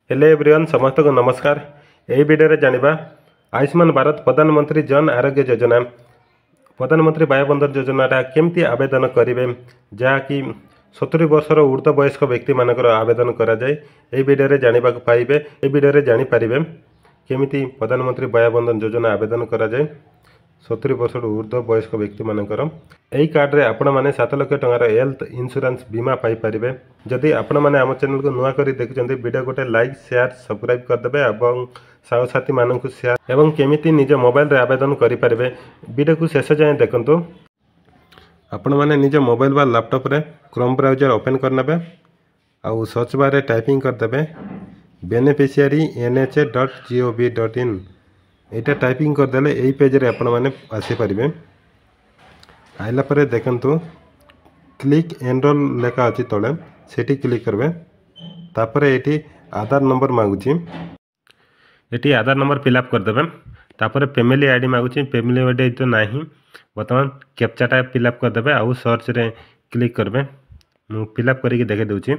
Hello everyone समस्त को नमस्कार। यही वीडियो रे जानिबा आयुष्मान भारत प्रधानमंत्री जन आरोग्य योजना प्रधानमंत्री बायोबंधन योजनाटा केमती आवेदन करेंगे जहाँकि 70 वर्षर ऊर्ध्व वयस्क व्यक्ति मानकर आवेदन कराए। यही वीडियो रे जानिबा पाइबे। यही वीडियो रे जानि पारिबे केमिति प्रधानमंत्री बायोबंधन योजना आवेदन कराए 70 वर्ष ऊर्ध्व वयस्क व्यक्ति मानकर। यही कार्ड रे आपण माने 7 लाख टंकार हेल्थ इंश्योरेंस बीमा पाई परिबे। जदि आपण माने आम चैनल को नुआ करी देखुचंती वीडियो गोटे लाइक शेयर सब्सक्राइब कर देबे एवं साथी मानक शेयर एवं केमिति निज मोबाइल रे आवेदन करि परिबे वीडियो को शेष जाए देखंतु। आपण माने निज मोबाइल बा लैपटॉप रे क्रोम ब्राउजर ओपन करनेबे आउ सर्च बार रे टाइपिंग कर देबे बेनिफिशियरी nhs.gov.in एटा टाइपिंग कर देले एई पेज रे आपण माने आसी परिबे। आइला परे देखंतु क्लिक एनरोल लेखा अछि तळे सेठी क्लिक करबे। तापरे एठी आधार नंबर मागुची एठी आधार नंबर फिलअप कर देबे। तापरे फैमिली आईडी मागुची फैमिली आईडी तो नाही वर्तमान कैप्चाटा फिलअप कर देबे आउ सर्च रे क्लिक करबे। मु फिलअप करिके देखे दउची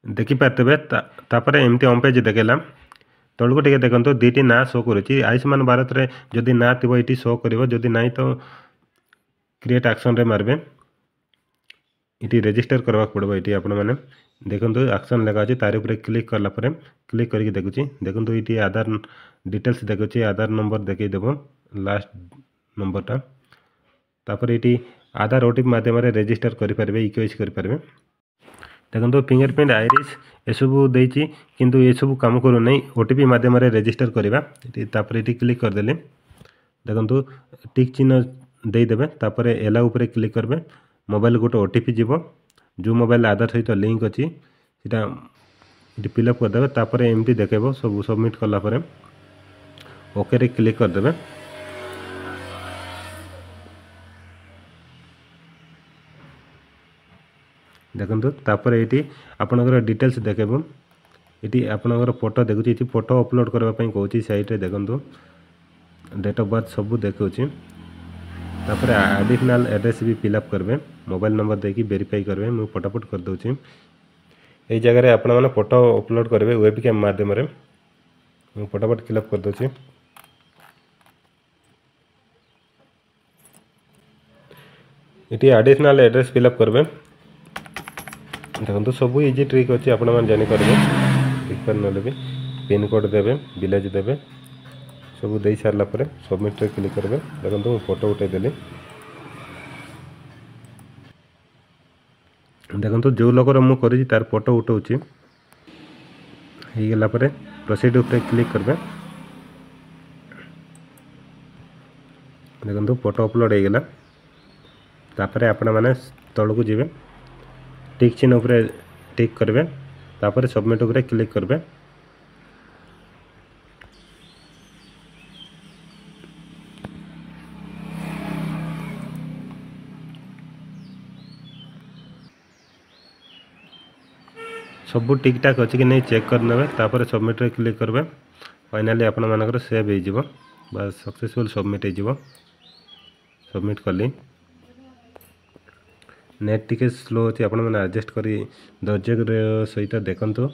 देखि पातबे। तापरे एमती होम पेज देखेला तळको टिके देखंतो दीटी ना शो करूची आयुष्मान भारत रे जदि ना थिबो एटी शो करिवो जदि नाही तो क्रिएट एक्शन रे मारबे इटी रजिस्टर करबा पड़बो। इटी आपण माने देखंतो एक्शन लगा अछि तार ऊपर क्लिक करला परे क्लिक करके देखुची देखंतो इटी आधार डिटेल्स देखुची आधार नंबर देखै देबो लास्ट नंबरटा। तापर इटी आधार ओटीपी माध्यम रे रजिस्टर करि परबे इक्वेस करि परबे। देखो फिंगरप्रिंट आईरिस एसबू देछि किंतु एसबू काम करू नै ओटीपी माध्यम रे रजिस्टर करबा तापर एटी क्लिक कर देले देखो टिक चिन्ह दे देबे। तापर एला ऊपर क्लिक करबे मोबाइल गोटे ओटीपी जीवो जो मोबाइल आधार सहित लिंक अछि सेटा इटी फिलअप कर देबे। तापर एमटी देखेबो सब सबमिट करला परे ओके रे क्लिक कर देबे। देखंतु तापर एटी आपनकर डिटेल्स देखेबो एटी आपनकर फोटो देखुची एटी फोटो अपलोड करबा पई कहूची साइट रे देखंतु डेट ऑफ बर्थ सब देखुची। तापर एडिशनल एड्रेस भी फिलअप करबे मोबाइल नंबर देकी वेरीफाई करबे। मु फटाफट कर दउची ए जगह रे आपन माने फोटो अपलोड करबे वेबकैम माध्यम रे मु फटाफट फिलअप कर दउची। एटी एडिशनल एड्रेस फिलअप करबे देखो सब इजी ट्रिक अच्छी आपण मैंने जानीपारे ठीक पर ना भी पिन कोड देवे विलेज देवे सब दे सारापर सबमिट क्लिक करेंगे। देखो फोटो उठे देली देखो जो लोकर मुझे तार फोटो उठाऊँगी हो गला प्रोसीड उपर क्लिक करबे। देखो फोटो अपलोड हो गला तापर आपण मैंने तल को जीवे टिक चिन्ह उपरे टिक करबे तापर सबमिट उपरे क्लिक करबे। सब टिक टाक अच्छी कि नहीं चेक करने तापर सबमिट रे क्लिक करबे। फाइनली आपण मानकर सेव हो जिवो बस सक्सेसफुल सबमिट हो जिवो। सबमिट कली नेट टिके स्लो अच्छी आपण मैंने एडजस्ट करी धैर्य सहित देखंतु।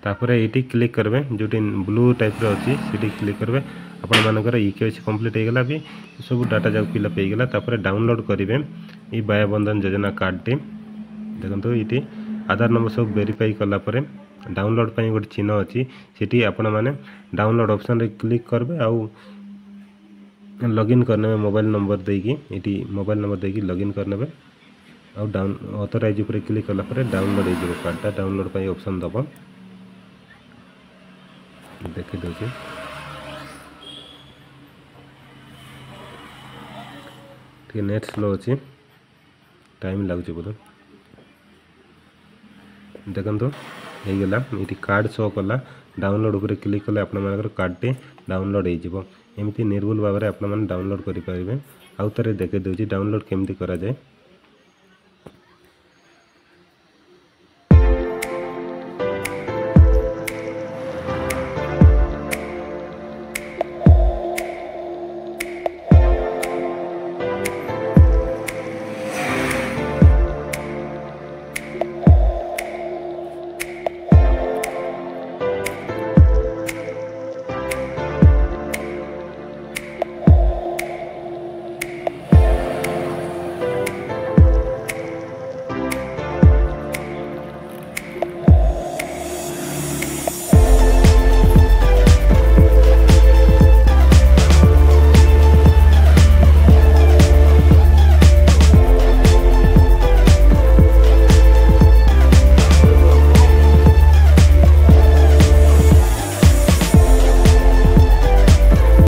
तापर ये क्लिक करबे जो ब्लू टाइप रो अच्छी सीटी क्लिक करबे आपण मानकर इक्वेस कंप्लीट हो गला भी सब डाटा जाक फिलअप हो गला। तापर डाउनलोड करेंगे ये बायोबंधन योजना कार्ड टी देखंतु ये आधार नंबर सब वेरीफाई कला परे डाउनलोड पई गोटे चिन्ह अच्छी सीटी आपण माने डाउनलोड ऑप्शन रे क्लिक करबे आउ लॉगिन करने मोबाइल नंबर देकी ये मोबाइल नंबर देकी लॉगिन करने आउ डाउन ऑथराइज ऊपर क्लिक कला परे डाउनलोड हो जिवो कार्डटा डाउनलोड पई ऑप्शन दबो देखि दोची ठीक नेट स्लो अच्छी टाइम लागुची बोलो। देखंतु हो गला ये कार्ड शो कला डाउनलोड ऊपर क्लिक कले आपण मानकर कार्ड टी डाउनलोड हो जिवो। एमती निर्भुल भाव में आपण मैंने डाउनलोड करेंगे। आउ थे देखे दूसरी डाउनलोड केमती करा जाए